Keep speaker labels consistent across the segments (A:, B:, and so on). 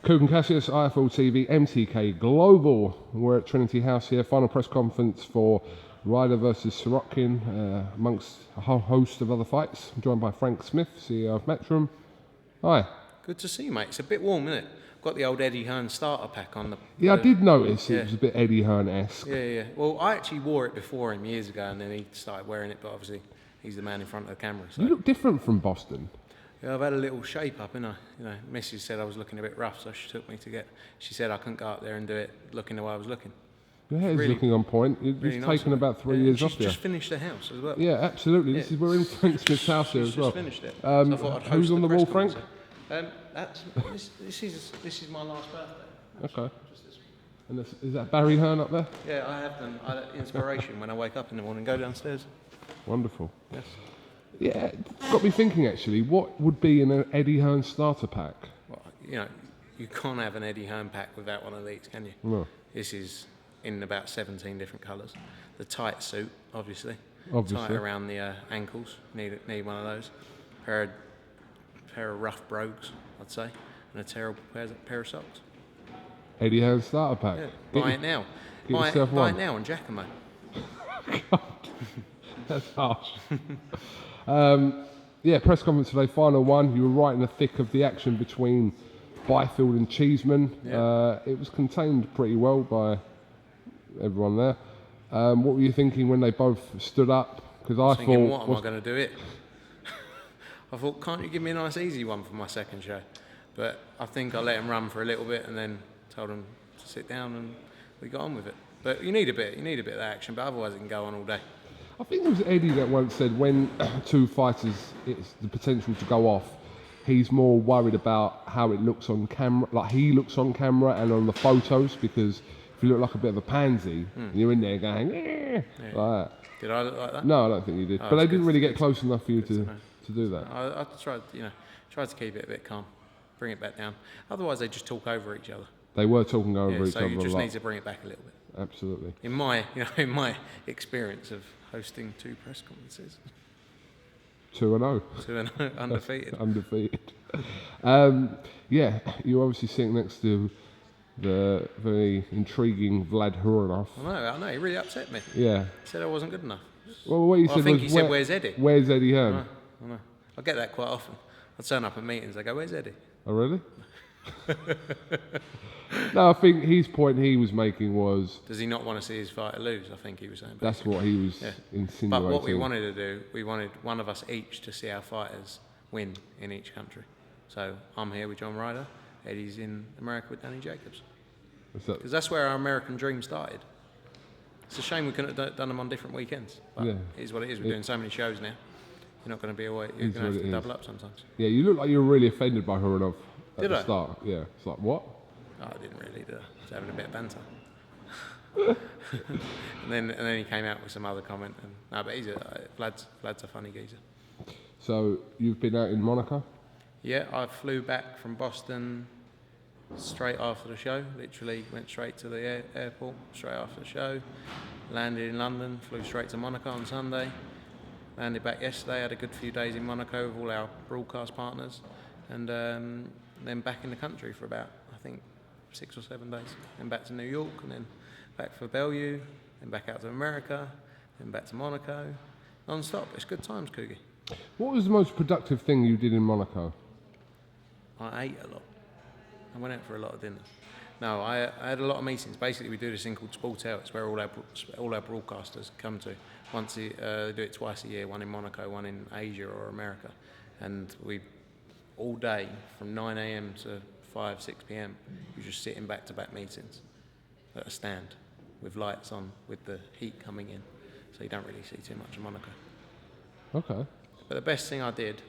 A: KUGAN, CASSIUS, IFL TV, MTK Global. We're at Trinity House here. Final press conference for Ryder versus Sorokin, amongst a whole host of other fights. I'm joined by Frank Smith, CEO of Matchroom. Hi.
B: Good to see you, mate. It's a bit warm, isn't it? Got the old Eddie Hearn starter pack on.
A: I did notice it was a bit Eddie Hearn-esque.
B: Yeah. Well, I actually wore it before him years ago, and then he started wearing it, but obviously he's the man in front of the camera. So.
A: You look different from Boston.
B: Yeah, I've had a little shape up, innit? You know, Mrs. said I was looking a bit rough, so she took me to get... She said I couldn't go up there and do it looking the way I was looking.
A: Your hair's really, looking on point. You've really taken about 3 years off here.
B: She's just finished the house as well.
A: Yeah, absolutely. This is we're in Frank Smith's house here as well.
B: She's just finished it. So I thought I'd host
A: who's on the wall, Frank?
B: This is my last birthday.
A: Okay. And is that Barry Hearn up there?
B: Yeah, I have done. I had inspiration when I wake up in the morning, go downstairs.
A: Wonderful.
B: Yes.
A: Yeah, it's got me thinking actually, what would be in an Eddie Hearn starter pack?
B: Well, you know, you can't have an Eddie Hearn pack without one of these, can you?
A: No.
B: This is in about 17 different colours. The tight suit, obviously. Tight around the ankles, need one of those. Pair of rough brogues, I'd say, and a terrible pair of socks.
A: Eddie Hearn starter pack.
B: Yeah. Buy it now. Buy it now on Jacamo.
A: That's harsh. Yeah, press conference today, final one. You were right in the thick of the action between Byfield and Cheeseman. Yeah. It was contained pretty well by everyone there. What were you thinking when they both stood up? Because I thought,
B: what am I going to do it? I thought, can't you give me a nice easy one for my second show? But I think I let him run for a little bit and then told him to sit down, and we got on with it. But you need a bit of that action, but otherwise it can go on all day.
A: I think it was Eddie that once said when two fighters, it's the potential to go off, he's more worried about how it looks on camera, like he looks on camera and on the photos, because if you look like a bit of a pansy, and you're in there going, like that.
B: Did I look like that?
A: No, I don't think you did. But they didn't really get close enough for you to do that.
B: I tried to keep it a bit calm, bring it back down. Otherwise they just talk over each other.
A: They were talking over each other a lot.
B: So you just need to bring it back a little bit.
A: Absolutely.
B: In my experience of hosting 2 press conferences.
A: 2-0.
B: 2-0, undefeated.
A: Undefeated. Yeah, you're obviously sitting next to the very intriguing Vlad Huranov.
B: I know, he really upset me.
A: Yeah.
B: He said I wasn't good enough.
A: Well, what you said
B: I think
A: was,
B: he said, where's Eddie?
A: Where's Eddie Hearn?
B: I know. I get that quite often. I turn up at meetings, I go, where's Eddie?
A: Oh, really? No, I think his point he was making was...
B: Does he not want to see his fighter lose? I think he was saying.
A: That's what he was insinuating.
B: But what we wanted to do, we wanted one of us each to see our fighters win in each country. So I'm here with John Ryder, Eddie's in America with Danny Jacobs. Because that's where our American dream started. It's a shame we couldn't have done them on different weekends. But it is what it is. We're doing so many shows now. You're not going to be away. You're going to have to double up sometimes.
A: Yeah, you look like you were really offended by Huranov at the start. Yeah, it's like, what?
B: Oh, I didn't really. I was having a bit of banter. and then he came out with some other comment. But Vlad's a funny geezer.
A: So you've been out in Monaco?
B: Yeah, I flew back from Boston straight after the show. Literally went straight to the airport straight after the show. Landed in London, flew straight to Monaco on Sunday. Landed back yesterday, had a good few days in Monaco with all our broadcast partners. And then back in the country for about, I think, 6 or 7 days. Then back to New York, and then back for Bellevue, then back out to America, then back to Monaco. Non-stop. It's good times, Coogie.
A: What was the most productive thing you did in Monaco?
B: I ate a lot. I went out for a lot of dinners. No, I had a lot of meetings. Basically, we do this thing called Sportel. It's where all our broadcasters come to. They do it twice a year, one in Monaco, one in Asia or America. And we, all day, from 9 a.m. to 5, 6 p.m, you're just sitting back-to-back meetings at a stand with lights on, with the heat coming in. So you don't really see too much of Monaco.
A: Okay.
B: But the best thing I did...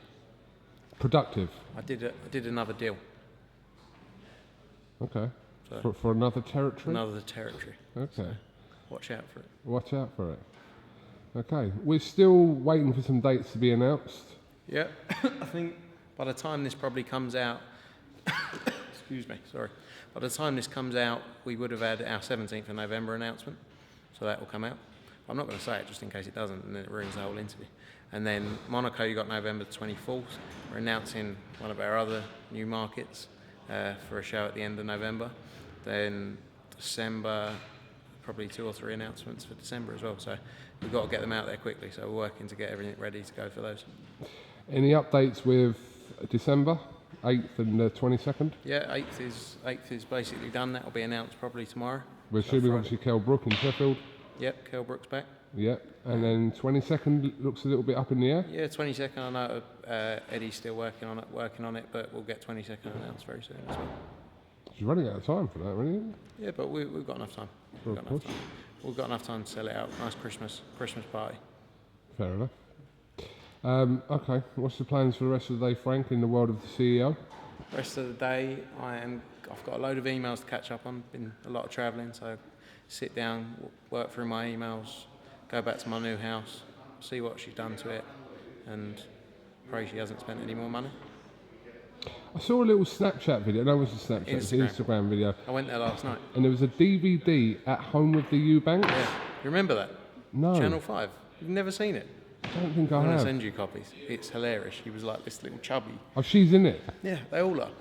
A: Productive?
B: I did another deal.
A: Okay. So for another territory?
B: Another territory.
A: Okay. So
B: watch out for it.
A: Watch out for it. Okay. We're still waiting for some dates to be announced.
B: Yeah. I think by the time this probably comes out... Excuse me, sorry. By the time this comes out, we would have had our 17th of November announcement. So that will come out. I'm not going to say it just in case it doesn't, and then it ruins the whole interview. And then Monaco, you got November 24th. We're announcing one of our other new markets for a show at the end of November. Then December, probably 2 or 3 announcements for December as well. So we've got to get them out there quickly. So we're working to get everything ready to go for those.
A: Any updates with December 8th and the 22nd?
B: Yeah, 8th is basically done. That will be announced probably tomorrow.
A: We're assuming obviously Kell Brook in Sheffield.
B: Yep, Kell Brook's back.
A: Yep, and then 22nd looks a little bit up in the air.
B: Yeah, 22nd. I know Eddie's still working on it, but we'll get 22nd announced very soon as well.
A: She's running out of time for that, really.
B: Yeah, but we've got enough time. We've got enough time to sell it out. Nice Christmas party.
A: Fair enough. Okay, what's the plans for the rest of the day, Frank, in the world of the CEO?
B: Rest of the day, I've got a load of emails to catch up on. Been a lot of travelling, so sit down, work through my emails, go back to my new house, see what she's done to it, and pray she hasn't spent any more money.
A: I saw a little Snapchat video. No, it wasn't Snapchat. It was an Instagram video.
B: I went there last night.
A: And there was a DVD at home with the Eubanks.
B: Yeah. You remember that?
A: No.
B: Channel 5. You've never seen it?
A: I don't think I
B: I'm
A: have.
B: going to send you copies. It's hilarious. She was like this little chubby.
A: Oh, she's in it?
B: Yeah, they all are.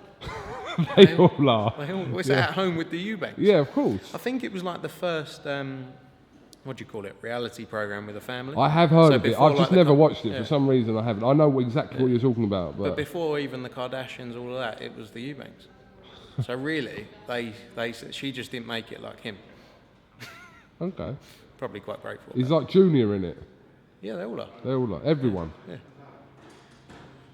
A: They all are.
B: It's at home with the Eubanks.
A: Yeah, of course.
B: I think it was like the first, what do you call it, reality programme with a family.
A: I have heard of it. I've just never watched it.
B: Yeah.
A: For some reason I haven't. I know exactly what you're talking about.
B: But before even the Kardashians, all of that, it was the Eubanks. So really, she just didn't make it like him.
A: Okay.
B: Probably quite grateful.
A: He's like Junior in it.
B: Yeah, they all are.
A: They all are. Everyone.
B: Yeah.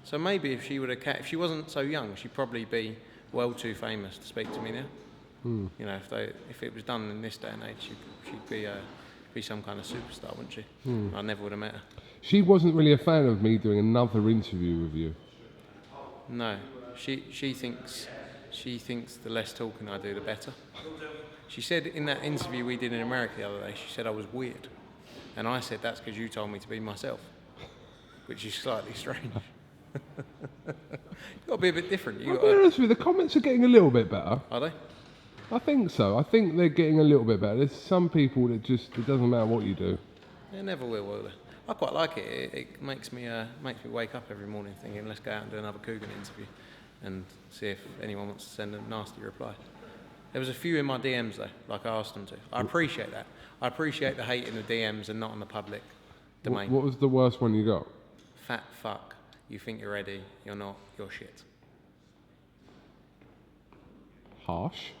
B: So maybe if if she wasn't so young, she'd probably be well too famous to speak to me now. You know, if it was done in this day and age, she'd be some kind of superstar, wouldn't she? I never would have met her.
A: She wasn't really a fan of me doing another interview with you.
B: No, she thinks the less talking I do, the better. She said in that interview we did in America the other day, she said I was weird, and I said that's because you told me to be myself, which is slightly strange. You've got to be a bit different.
A: I'll be honest with you, the comments are getting a little bit better.
B: Are they?
A: I think so. I think they're getting a little bit better. There's some people that just, it doesn't matter what you do.
B: They never will they? I quite like it. It makes me wake up every morning thinking, let's go out and do another KUGAN interview and see if anyone wants to send a nasty reply. There was a few in my DMs though, like I asked them to. I appreciate that. I appreciate the hate in the DMs and not on the public domain.
A: What was the worst one you got?
B: Fat fuck. You think you're Eddie, you're not, you're shit.
A: Harsh.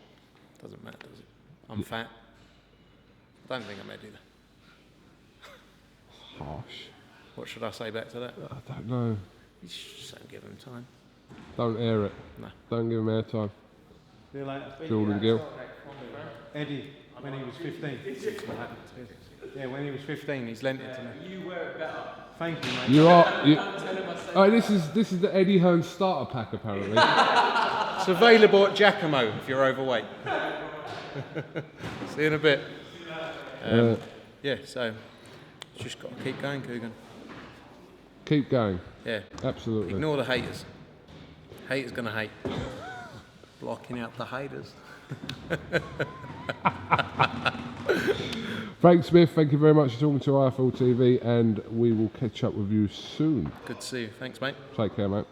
B: Doesn't matter, does it? I'm fat. I don't think I'm Eddie though.
A: Harsh.
B: What should I say back to that?
A: I don't know.
B: You just don't give him time.
A: Don't air it.
B: No.
A: Don't give him airtime.
C: See you later.
A: Jordan Gill.
C: Eddie, when he was 15. Yeah, when he was 15,
B: He's lent it to me.
C: You wear it better. Thank you, mate.
A: You are. This is the Eddie Hearn starter pack apparently.
B: It's available at Jacamo if you're overweight. See you in a bit. Yeah, so just got to keep going, KUGAN.
A: Keep going.
B: Yeah.
A: Absolutely.
B: Ignore the haters. Haters gonna hate. Blocking out the haters.
A: Frank Smith, thank you very much for talking to IFL TV, and we will catch up with you soon.
B: Good to see you. Thanks, mate.
A: Take care, mate.